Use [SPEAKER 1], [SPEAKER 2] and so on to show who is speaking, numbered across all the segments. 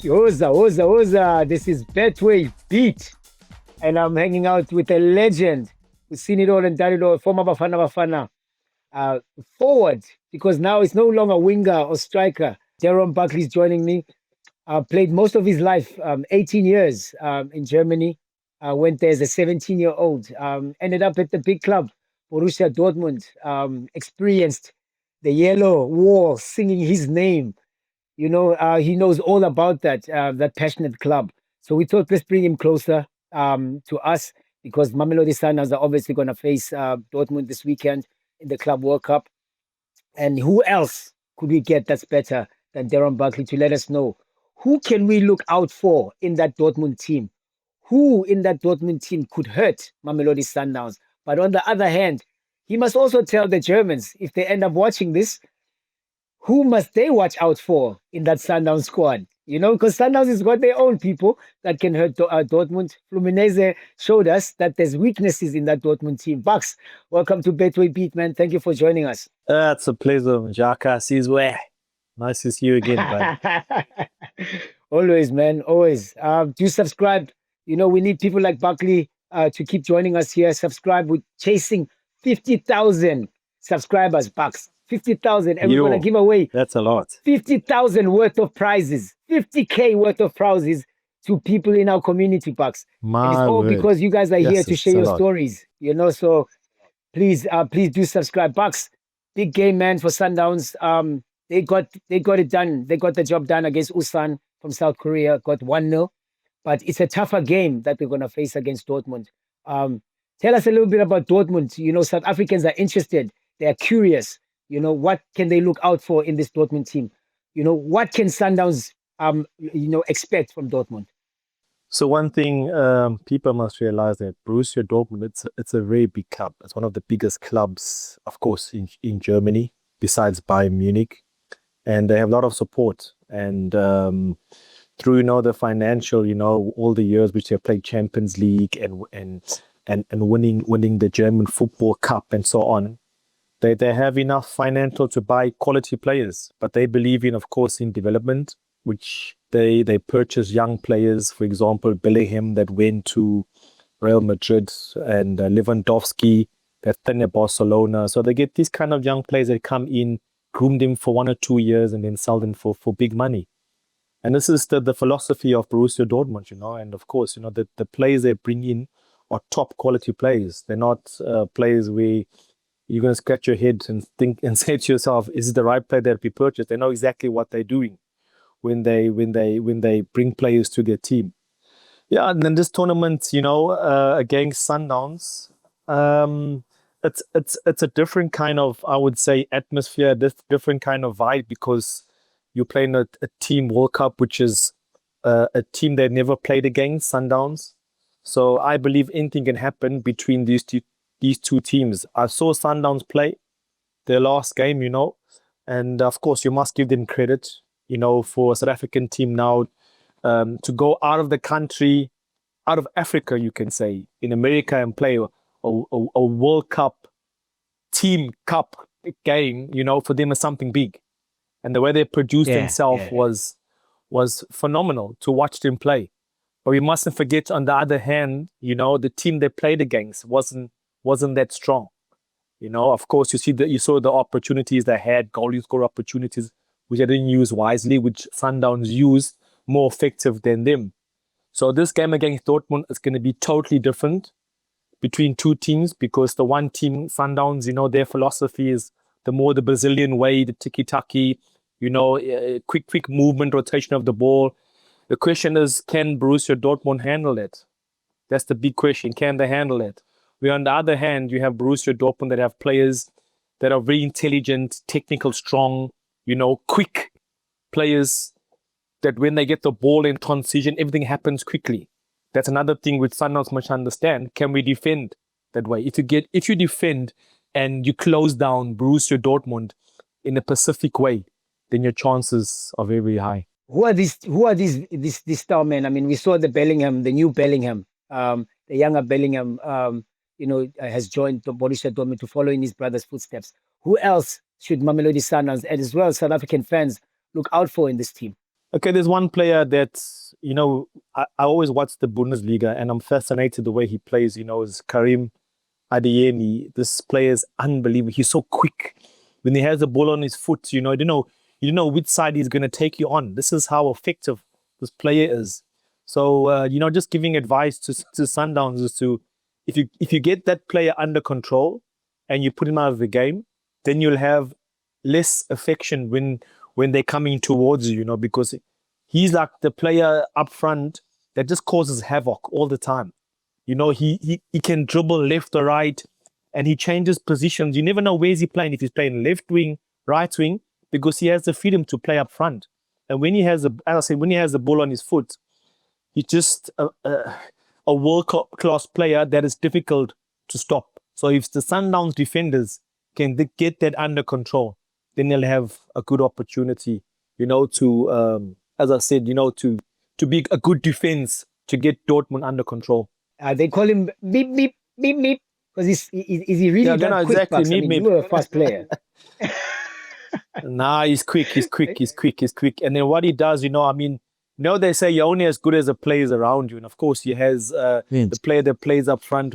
[SPEAKER 1] Oza. This is Betway Beat. And I'm hanging out with a legend who's seen it all and done it all, former Bafana Bafana. Forward, because now it's no longer winger or striker. Delron Buckley is joining me. Played most of his life, 18 years in Germany. Went there as a 17-year-old. Ended up at the big club, Borussia Dortmund. Experienced the yellow wall singing his name. You know, he knows all about that passionate club. So we thought, let's bring him closer to us, because Mamelodi Sundowns are obviously going to face Dortmund this weekend in the Club World Cup. And who else could we get that's better than Delron Buckley to let us know who can we look out for in that Dortmund team? Who in that Dortmund team could hurt Mamelodi Sundowns? But on the other hand, he must also tell the Germans, if they end up watching this, who must they watch out for in that Sundowns squad? You know, because Sundowns has got their own people that can hurt Dortmund. Fluminense showed us that there's weaknesses in that Dortmund team. Bucks, welcome to Betway Beat, man. Thank you for joining us.
[SPEAKER 2] It's a pleasure, Umjaka. Sees where. Nice to see you again, bud.
[SPEAKER 1] Always, man. Always. Do subscribe. You know, we need people like Buckley to keep joining us here. Subscribe. We're chasing 50,000 subscribers, Bucks. 50,000. And we're going to give away.
[SPEAKER 2] That's a lot.
[SPEAKER 1] 50,000 worth of prizes. 50K worth of prizes to people in our community, Bucks. And it's all because you guys are here to share your stories. You know, so please do subscribe. Bucks, big game, man, for Sundowns. They got it done. They got the job done against Ulsan from South Korea, got 1-0. But it's a tougher game that they're going to face against Dortmund. Tell us a little bit about Dortmund. You know, South Africans are interested. They're curious. You know, what can they look out for in this Dortmund team? You know, what can Sundowns, expect from Dortmund?
[SPEAKER 2] So one thing people must realize that Borussia Dortmund, it's a very big club. It's one of the biggest clubs, of course, in Germany, besides Bayern Munich. And they have a lot of support. And through, the financial, all the years which they played Champions League and winning the German Football Cup and so on, they have enough financial to buy quality players. But they believe in, of course, in development, which they purchase young players. For example, Bellingham that went to Real Madrid, and Lewandowski that's then at Barcelona. So they get these kind of young players that come in, groom them for 1 or 2 years, and then sell them for big money. And this is the philosophy of Borussia Dortmund, and of course, the players they bring in are top quality players. They're not players where you're going to scratch your head and think and say to yourself, is it the right player that we purchased? They know exactly what they're doing when they bring players to their team. Yeah, and then this tournament, against Sundowns, it's a different kind of, I would say, atmosphere, different kind of vibe, because you're playing a team World Cup, which is a team they never played against, Sundowns. So I believe anything can happen between these two teams. I saw Sundowns play their last game, and of course you must give them credit, for a South African team now to go out of the country, out of Africa, you can say, in America and play a World Cup team cup game, for them is something big. And the way they produced themselves was phenomenal to watch them play. But we mustn't forget, on the other hand, the team they played against wasn't that strong. Of course, you saw the opportunities they had, goal score opportunities, which they didn't use wisely, which Sundowns used more effective than them. So this game against Dortmund is going to be totally different between two teams, because the one team, Sundowns, their philosophy is the Brazilian way, the tiki-taki, quick movement, rotation of the ball. The question is, can Borussia Dortmund handle it? That's the big question. Can they handle it? Where on the other hand, you have Borussia Dortmund that have players that are very intelligent, technical, strong, quick players that when they get the ball in transition, everything happens quickly. That's another thing which Sundowns must understand. Can we defend that way? If you defend and you close down Borussia Dortmund in a Pacific way, then your chances are very, very high.
[SPEAKER 1] Who are these star men? I mean, we saw the new Bellingham, the younger Bellingham, has joined the Borussia Dortmund to follow in his brother's footsteps. Who else should Mamelodi Sundowns and as well South African fans look out for in this team?
[SPEAKER 2] Okay, there's one player that, I always watch the Bundesliga and I'm fascinated the way he plays, is Karim Adeyemi. This player is unbelievable. He's so quick. When he has the ball on his foot, you don't know which side he's going to take you on. This is how effective this player is. So, just giving advice to Sundowns is to, if you get that player under control and you put him out of the game, then you'll have less affection when they're coming towards you, because he's like the player up front that just causes havoc all the time. He can dribble left or right, and he changes positions. You never know where he's playing, if he's playing left wing, right wing, because he has the freedom to play up front. And when he has as I say, when he has the ball on his foot, he's just a world class player that is difficult to stop. So if the Sundowns defenders can get that under control, then they'll have a good opportunity, to as I said, to be a good defense to get Dortmund under control.
[SPEAKER 1] They call him beep beep beep beep because is he really
[SPEAKER 2] Yeah,
[SPEAKER 1] that quick,
[SPEAKER 2] exactly.
[SPEAKER 1] Bucks? I mean, you were a fast player.
[SPEAKER 2] Nah, he's quick. He's quick. He's quick. He's quick. And then what he does, they say you're only as good as the players around you. And of course, he has the player that plays up front,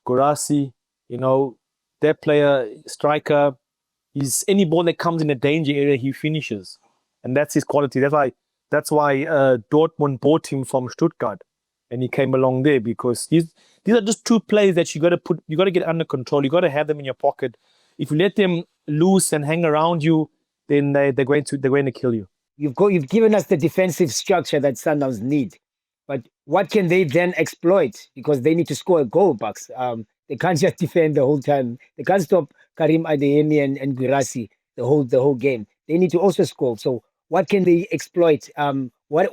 [SPEAKER 2] Gorasi, that player, striker. He's any ball that comes in the danger area, he finishes. And that's his quality. That's why Dortmund bought him from Stuttgart. And he came along there because these are just two players that you got to get under control. You got to have them in your pocket. If you let them loose and hang around you, then they're going to kill you.
[SPEAKER 1] You've given us the defensive structure that Sundowns need, but what can they then exploit? Because they need to score a goal, Bucks. They can't just defend the whole time. They can't stop Karim Adeyemi and Guirassy the whole game. They need to also score. So what can they exploit? Where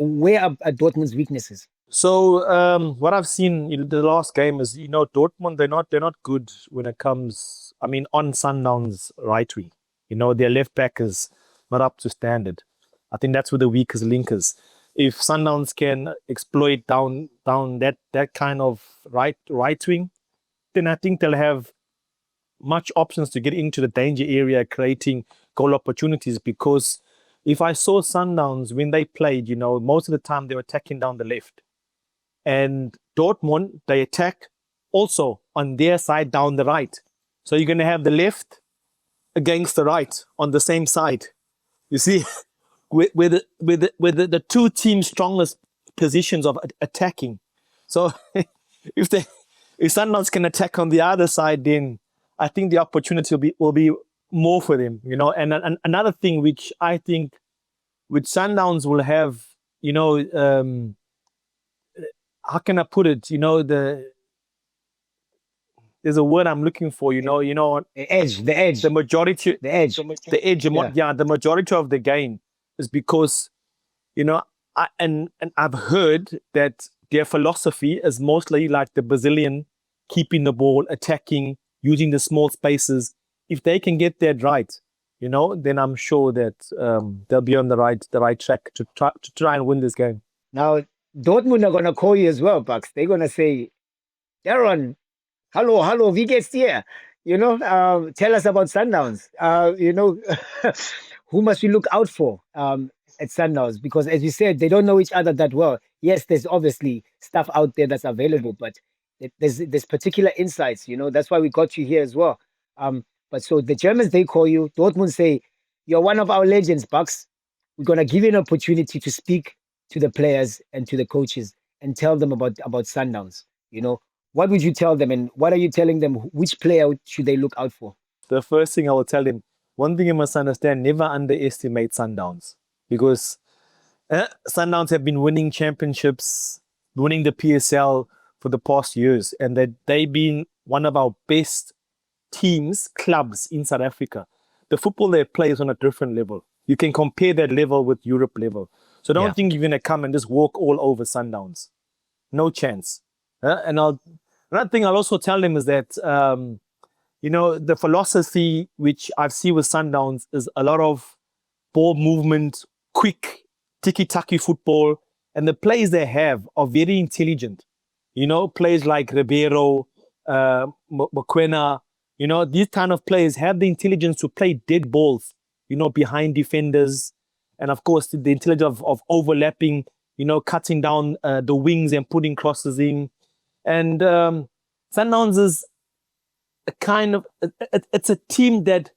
[SPEAKER 1] are Dortmund's weaknesses?
[SPEAKER 2] So what I've seen in the last game is, Dortmund, they're not good when it comes, on Sundowns right wing. Their left back is not up to standard. I think that's where the weakest link is. If Sundowns can exploit down that kind of right wing, then I think they'll have much options to get into the danger area, creating goal opportunities. Because if I saw Sundowns when they played, most of the time they were attacking down the left. And Dortmund, they attack also on their side down the right. So you're going to have the left against the right on the same side. You see, with the two teams' strongest positions of attacking. So if Sundowns can attack on the other side, then I think the opportunity will be more for them. And another thing which I think which Sundowns will have, how can I put it? There's a word I'm looking for.
[SPEAKER 1] The edge,
[SPEAKER 2] the majority,
[SPEAKER 1] the edge,
[SPEAKER 2] the edge. Yeah, the majority of the game is because, I've heard that their philosophy is mostly like the Brazilian, keeping the ball, attacking, using the small spaces. If they can get that right, then I'm sure that they'll be on the right track to try and win this game.
[SPEAKER 1] Now, Dortmund are going to call you as well, Bucks. They're going to say, Delron, hello, wie geht's dir? Tell us about Sundowns. Who must we look out for at Sundowns? Because as you said, they don't know each other that well. Yes, there's obviously stuff out there that's available, but there's particular insights. That's why we got you here as well. But so the Germans, they call you. Dortmund say, you're one of our legends, Bucks. We're going to give you an opportunity to speak to the players and to the coaches and tell them about Sundowns. What would you tell them, and what are you telling them? Which player should they look out for?
[SPEAKER 2] The first thing I will tell them, one thing you must understand, never underestimate Sundowns, because Sundowns have been winning championships, winning the PSL for the past years, and that they've been one of our best clubs in South Africa. The football they play is on a different level. You can compare that level with Europe level. So don't think you're going to come and just walk all over Sundowns. No chance. Another thing I'll also tell them is that, the philosophy which I've seen with Sundowns is a lot of ball movement, quick, tiki-taki football. And the players they have are very intelligent. Players like Ribeiro, Mokoena, these kind of players have the intelligence to play dead balls, behind defenders And of course, the intelligence of overlapping, cutting down the wings and putting crosses in. And Sundowns is a kind of, it's a team that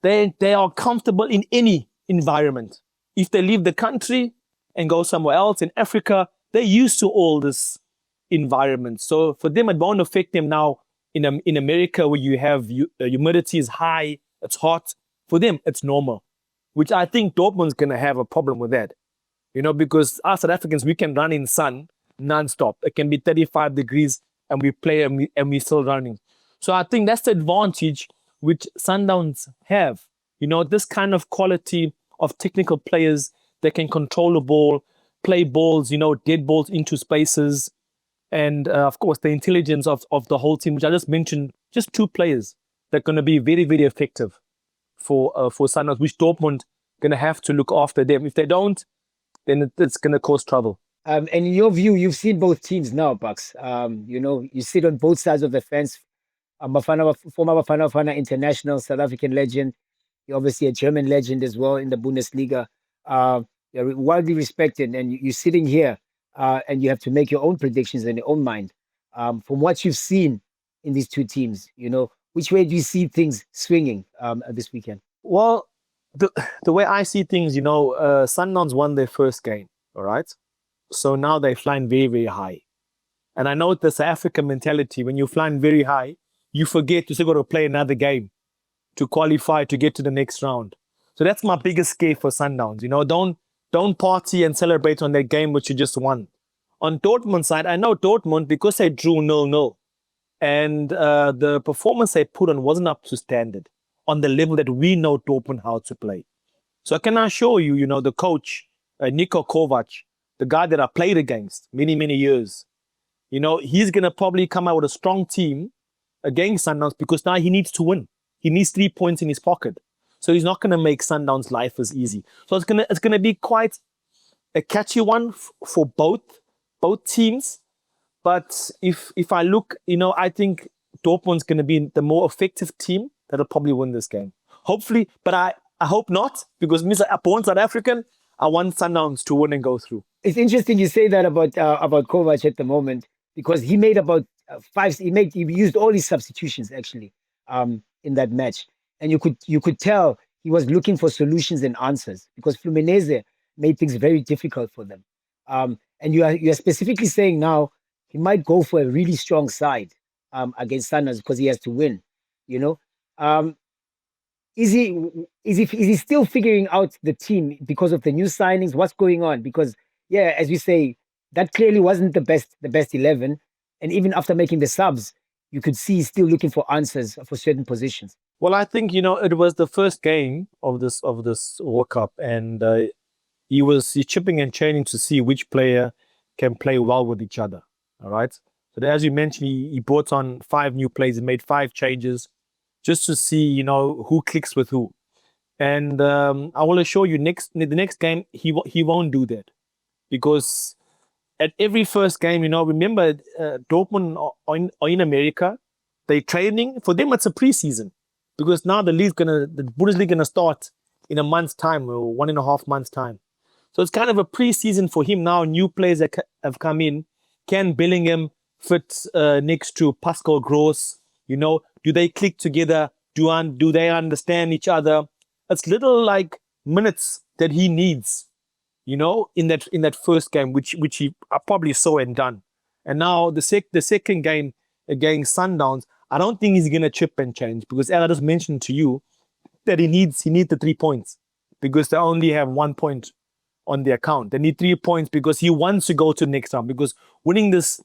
[SPEAKER 2] they are comfortable in any environment. If they leave the country and go somewhere else in Africa, they're used to all this environment. So for them, it won't affect them now in America where you have humidity is high, it's hot. For them, it's normal, which I think Dortmund's going to have a problem with that. Because us South Africans, we can run in sun non-stop. It can be 35 degrees and we play and we're still running. So I think that's the advantage which Sundowns have. This kind of quality of technical players that can control the ball, play balls, dead balls into spaces. And of course, the intelligence of the whole team, which I just mentioned, just 2 players that are going to be very, very effective for Sundowns, which Dortmund going to have to look after them. If they don't, then it's going to cause trouble.
[SPEAKER 1] And in your view, you've seen both teams now, Bucks. You sit on both sides of the fence. Former Bafana Bafana international South African legend. You're obviously a German legend as well in the Bundesliga. You're widely respected, and you're sitting here and you have to make your own predictions in your own mind. From what you've seen in these 2 teams, which way do you see things swinging this weekend?
[SPEAKER 2] Well, the way I see things, Sundowns won their first game, all right? So now they're flying very, very high. And I know the South African mentality, when you're flying very high, you forget you still got to play another game to qualify to get to the next round. So that's my biggest scare for Sundowns. Don't party and celebrate on that game which you just won. On Dortmund's side, I know Dortmund, because they drew 0-0, and the performance they put on wasn't up to standard on the level that we know Dortmund how to play. So I can assure you, the coach, Niko Kovac, the guy that I played against many, many years, he's going to probably come out with a strong team against Sundowns because now he needs to win. He needs 3 points in his pocket. So he's not going to make Sundowns' life as easy. So it's gonna be quite a catchy one for both teams. But if I look, I think Dortmund's going to be the more effective team that'll probably win this game. Hopefully, but I hope not, because me, born South African, I want Sundowns to win and go through.
[SPEAKER 1] It's interesting you say that about Kovac at the moment, because he made about 5. He used all his substitutions actually in that match, and you could tell he was looking for solutions and answers, because Fluminense made things very difficult for them. And you are specifically saying now he might go for a really strong side against Sundowns because he has to win. Is he still figuring out the team because of the new signings? What's going on? Because as we say, that clearly wasn't the best 11, and even after making the subs, you could see he's still looking for answers for certain positions.
[SPEAKER 2] Well, I think it was the first game of this World Cup, and he's chipping and chaining to see which player can play well with each other. All right. So as you mentioned, he brought on 5 new players and made 5 changes just to see who clicks with who. And I will assure you, the next game he won't do that, because at every first game, remember Dortmund are in America. They're training. For them, it's a preseason, because now the Bundesliga gonna start in a month's time, or 1.5 months' time. So it's kind of a preseason for him now. New players that have come in. Can Bellingham fit next to Pascal Gross? Do they click together? Do they understand each other? It's little like minutes that he needs, in that first game, which he probably saw and done. And now the second game against Sundowns, I don't think he's gonna chip and change, because as I just mentioned to you, that he needs the 3 points, because they only have 1 point on the account. They need 3 points because he wants to go to the next round, because winning this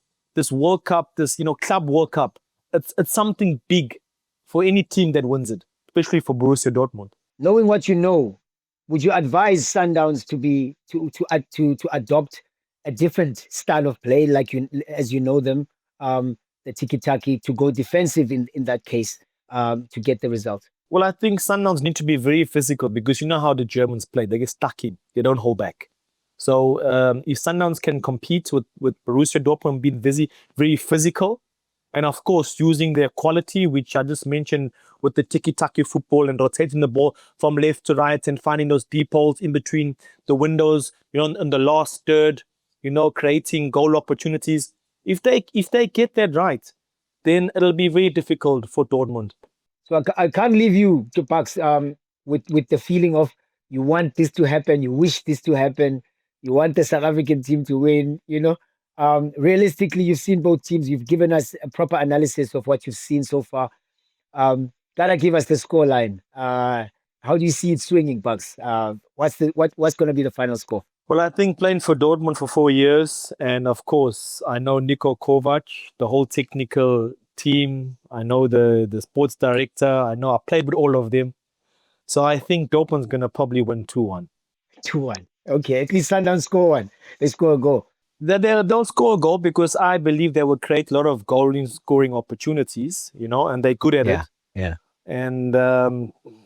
[SPEAKER 2] World Cup, this Club World Cup, it's something big for any team that wins it, especially for Borussia Dortmund.
[SPEAKER 1] Knowing what you know, would you advise Sundowns to adopt a different style of play, like as you know them, the tiki-taki, to go defensive in that case to get the result?
[SPEAKER 2] Well, I think Sundowns need to be very physical, because you know how the Germans play. They get stuck in. They don't hold back. So if Sundowns can compete with Borussia Dortmund being very physical And of course, using their quality, which I just mentioned with the tiki-taka football and rotating the ball from left to right and finding those deep holes in between the windows, in the last third, creating goal opportunities. If they get that right, then it'll be very difficult for Dortmund.
[SPEAKER 1] So I can't leave you to Pax with the feeling of you want this to happen, you wish this to happen, you want the South African team to win. Realistically, you've seen both teams. You've given us a proper analysis of what you've seen so far. Gotta give us the scoreline. How do you see it swinging, Bucks? What's going to be the final score?
[SPEAKER 2] Well, I think playing for Dortmund for 4 years, and of course, I know Niko Kovac, the whole technical team. I know the sports director. I played with all of them. So I think Dortmund's going to probably win 2-1.
[SPEAKER 1] 2-1. Okay, at least Sundowns score one. They score a goal.
[SPEAKER 2] They'll score a goal because I believe they will create a lot of goal-scoring opportunities, and they're good at it.
[SPEAKER 1] Yeah.
[SPEAKER 2] And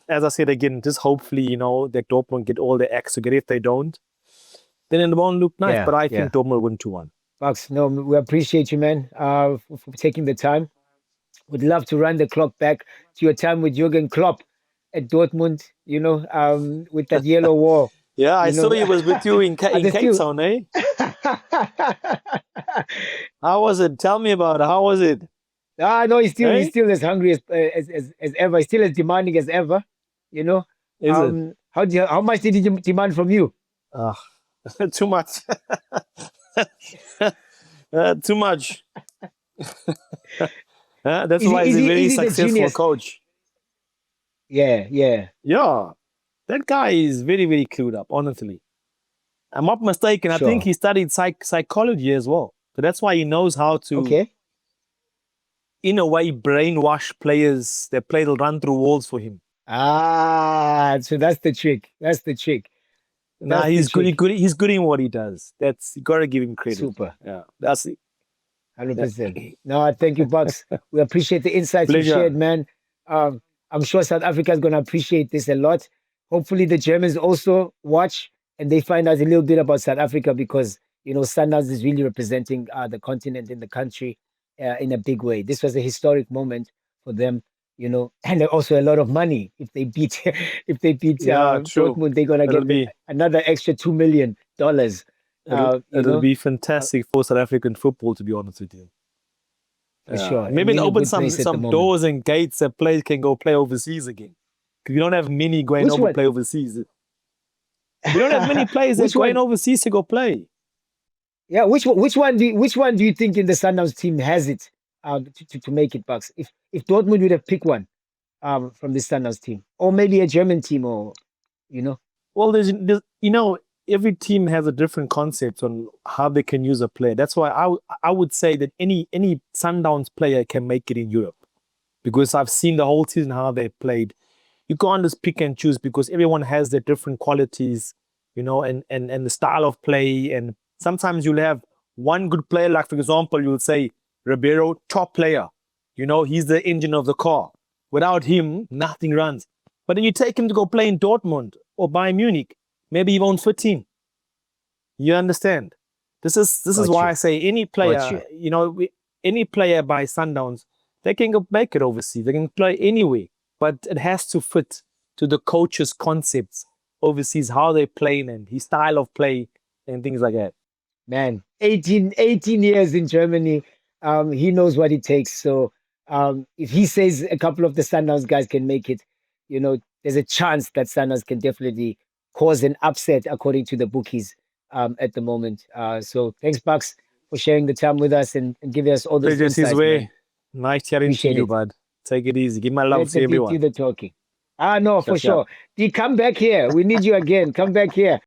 [SPEAKER 2] as I said again, just hopefully, that Dortmund get all the acts together. If they don't, then it won't look nice. But I think Dortmund will win 2-1.
[SPEAKER 1] Bucks, no, we appreciate you, man, for taking the time. Would love to run the clock back to your time with Jurgen Klopp at Dortmund, with that yellow wall.
[SPEAKER 2] Yeah, I saw he was with you in Cape Town, eh? How was it? Tell me about it. How was it?
[SPEAKER 1] No, he's still as hungry as ever. He's still as demanding as ever.
[SPEAKER 2] Is it?
[SPEAKER 1] How much did he demand from you?
[SPEAKER 2] Too much. Too much. That's why he's a very successful coach.
[SPEAKER 1] Yeah.
[SPEAKER 2] That guy is very, very clued up, honestly. I'm not mistaken. Sure. I think he studied psychology as well. So that's why he knows how to, in a way, brainwash players that play to run through walls for him.
[SPEAKER 1] So that's the trick.
[SPEAKER 2] He's good. He's good in what he does. You got to give him credit.
[SPEAKER 1] Super.
[SPEAKER 2] Yeah, that's it.
[SPEAKER 1] 100%. No, thank you, Bucks. We appreciate the insights you shared, man. I'm sure South Africa is going to appreciate this a lot. Hopefully the Germans also watch and they find out a little bit about South Africa because, Sundowns is really representing the continent and the country in a big way. This was a historic moment for them, and also a lot of money. If they beat Dortmund, they're going to get another extra $2 million.
[SPEAKER 2] It'll be fantastic for South African football, to be honest with you.
[SPEAKER 1] For sure.
[SPEAKER 2] Maybe it'll open some doors and gates that players can go play overseas again. Because you don't have many going over play overseas. You don't have many players that going overseas to go play.
[SPEAKER 1] Yeah, which one do you think in the Sundowns team has it to make it, Bucks? If Dortmund would have picked one from the Sundowns team, or maybe a German team, or
[SPEAKER 2] Well, there's every team has a different concept on how they can use a player. That's why I would say that any Sundowns player can make it in Europe, because I've seen the whole season how they played. You can't just pick and choose because everyone has their different qualities, and the style of play. And sometimes you'll have one good player, like for example, you'll say Ribeiro, top player. He's the engine of the car. Without him, nothing runs. But then you take him to go play in Dortmund or Bayern Munich, maybe he won't fit in. You understand? This is why I say any player, any player by Sundowns, they can go make it overseas. They can play anywhere. But it has to fit to the coach's concepts overseas, how they play and his style of play and things like that.
[SPEAKER 1] Man, 18 years in Germany. He knows what it takes. So if he says a couple of the Sundowns guys can make it, there's a chance that Sundowns can definitely cause an upset according to the bookies at the moment. So thanks, Bucks, for sharing the time with us and giving us all those insights.
[SPEAKER 2] Man. Nice chatting to you, bud. Take it easy. Give my love to everyone.
[SPEAKER 1] Do the talking. No, for sure. Come back here. We need you again. Come back here.